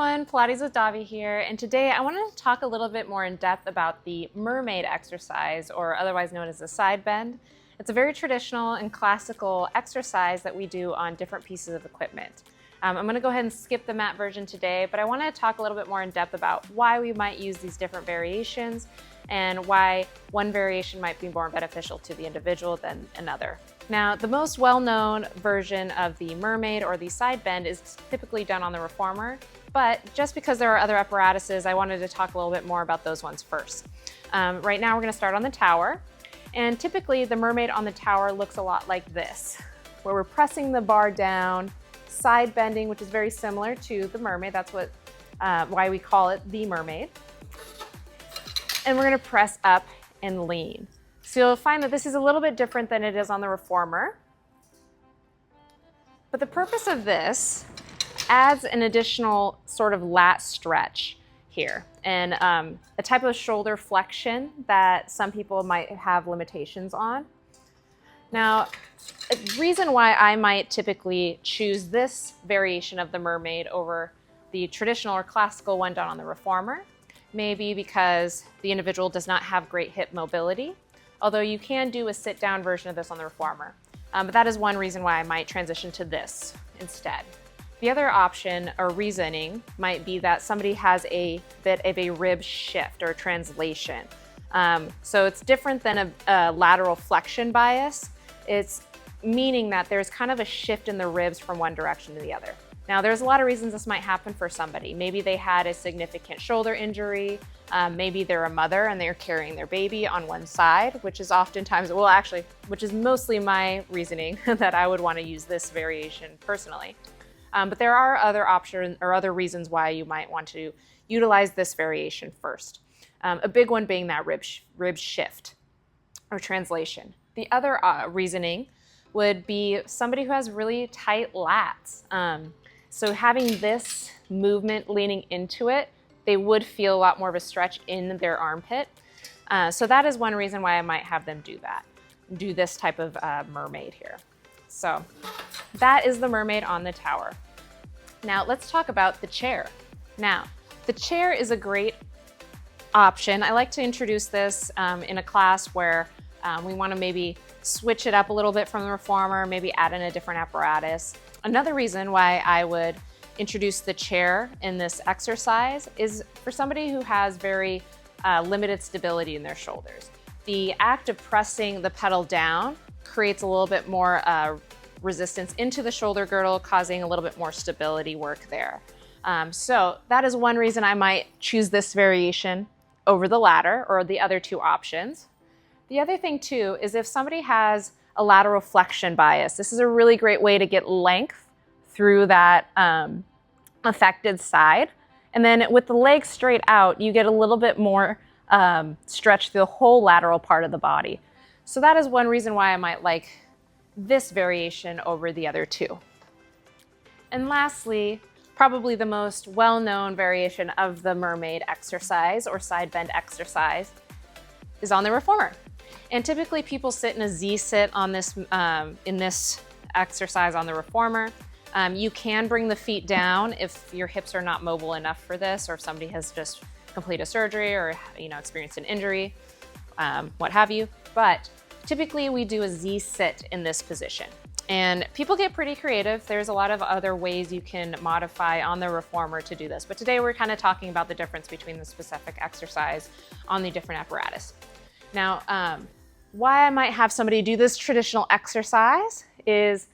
everyone, Pilates with Davi here, and today I wanted to talk a little bit more in depth about the mermaid exercise, or otherwise known as the side bend. It's a very traditional and classical exercise that we do on different pieces of equipment. I'm going to go ahead and skip the mat version today, but I want to talk a little bit more in depth about why we might use these different variations and why one variation might be more beneficial to the individual than another. Now, the most well-known version of the mermaid or the side bend is typically done on the reformer, but just because there are other apparatuses, I wanted to talk a little bit more about those ones first. Right now we're going to start on the tower, and typically the mermaid on the tower looks a lot like this, where we're pressing the bar down, side bending, which is very similar to the mermaid. That's why we call it the mermaid. And we're going to press up and lean. So you'll find that this is a little bit different than it is on the reformer. But the purpose of this adds an additional sort of lat stretch here, and a type of shoulder flexion that some people might have limitations on. Now, a reason why I might typically choose this variation of the mermaid over the traditional or classical one done on the reformer may be because the individual does not have great hip mobility, although you can do a sit-down version of this on the reformer. But that is one reason why I might transition to this instead. The other option or reasoning might be that somebody has a bit of a rib shift or translation. So it's different than a lateral flexion bias. It's meaning that there's kind of a shift in the ribs from one direction to the other. Now, there's a lot of reasons this might happen for somebody. Maybe they had a significant shoulder injury. Maybe they're a mother and they're carrying their baby on one side, which is oftentimes, well, actually, which is mostly my reasoning that I would want to use this variation personally. But there are other options or other reasons why you might want to utilize this variation first. A big one being that rib shift or translation. The other reasoning would be somebody who has really tight lats. So having this movement leaning into it, they would feel a lot more of a stretch in their armpit. So that is one reason why I might have them do this type of mermaid here. So that is the mermaid on the tower. Now let's talk about the chair. Now, the chair is a great option. I like to introduce this in a class where we want to maybe switch it up a little bit from the reformer, maybe add in a different apparatus. Another reason why I would introduce the chair in this exercise is for somebody who has very limited stability in their shoulders. The act of pressing the pedal down creates a little bit more resistance into the shoulder girdle, causing a little bit more stability work there. So that is one reason I might choose this variation over the latter or the other two options. The other thing too is if somebody has a lateral flexion bias, this is a really great way to get length through that affected side. And then with the legs straight out, you get a little bit more stretch through the whole lateral part of the body. So that is one reason why I might like this variation over the other two. And lastly, probably the most well-known variation of the mermaid exercise or side bend exercise is on the reformer. And typically people sit in a Z-sit on this, in this exercise on the reformer. You can bring the feet down if your hips are not mobile enough for this, or if somebody has just completed a surgery or experienced an injury, what have you. But typically we do a Z-sit in this position. And people get pretty creative. There's a lot of other ways you can modify on the reformer to do this. But today we're kind of talking about the difference between the specific exercise on the different apparatus. Now, why I might have somebody do this traditional exercise is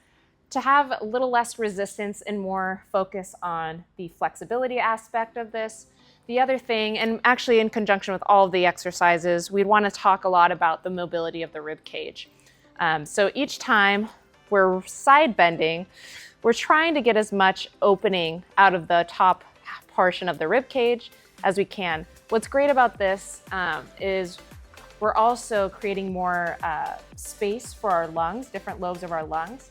to have a little less resistance and more focus on the flexibility aspect of this. The other thing, and actually in conjunction with all of the exercises, we'd want to talk a lot about the mobility of the rib cage. So each time we're side bending, we're trying to get as much opening out of the top portion of the rib cage as we can. What's great about this is we're also creating more space for our lungs, different lobes of our lungs.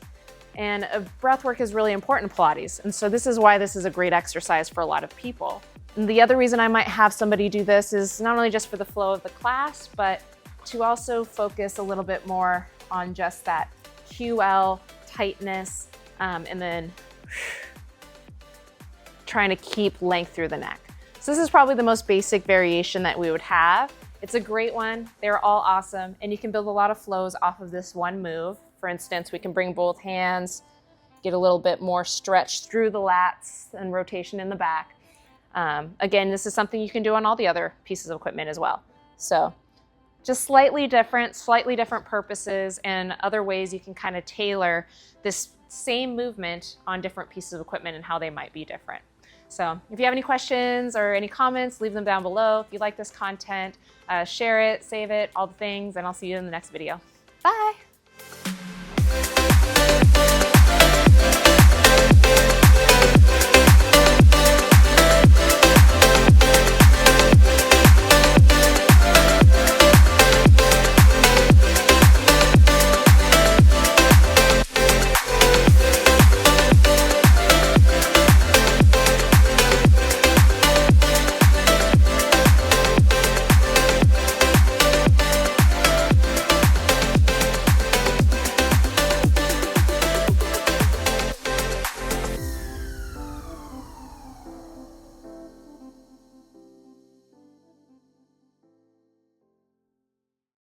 And breath work is really important in Pilates. And so this is why this is a great exercise for a lot of people. And the other reason I might have somebody do this is not only just for the flow of the class, but to also focus a little bit more on just that QL tightness and then trying to keep length through the neck. So this is probably the most basic variation that we would have. It's a great one. They're all awesome. And you can build a lot of flows off of this one move. For instance, we can bring both hands, get a little bit more stretch through the lats and rotation in the back. Again, this is something you can do on all the other pieces of equipment as well. So just slightly different purposes and other ways you can kind of tailor this same movement on different pieces of equipment and how they might be different. So if you have any questions or any comments, leave them down below. If you like this content, share it, save it, all the things, and I'll see you in the next video. Bye.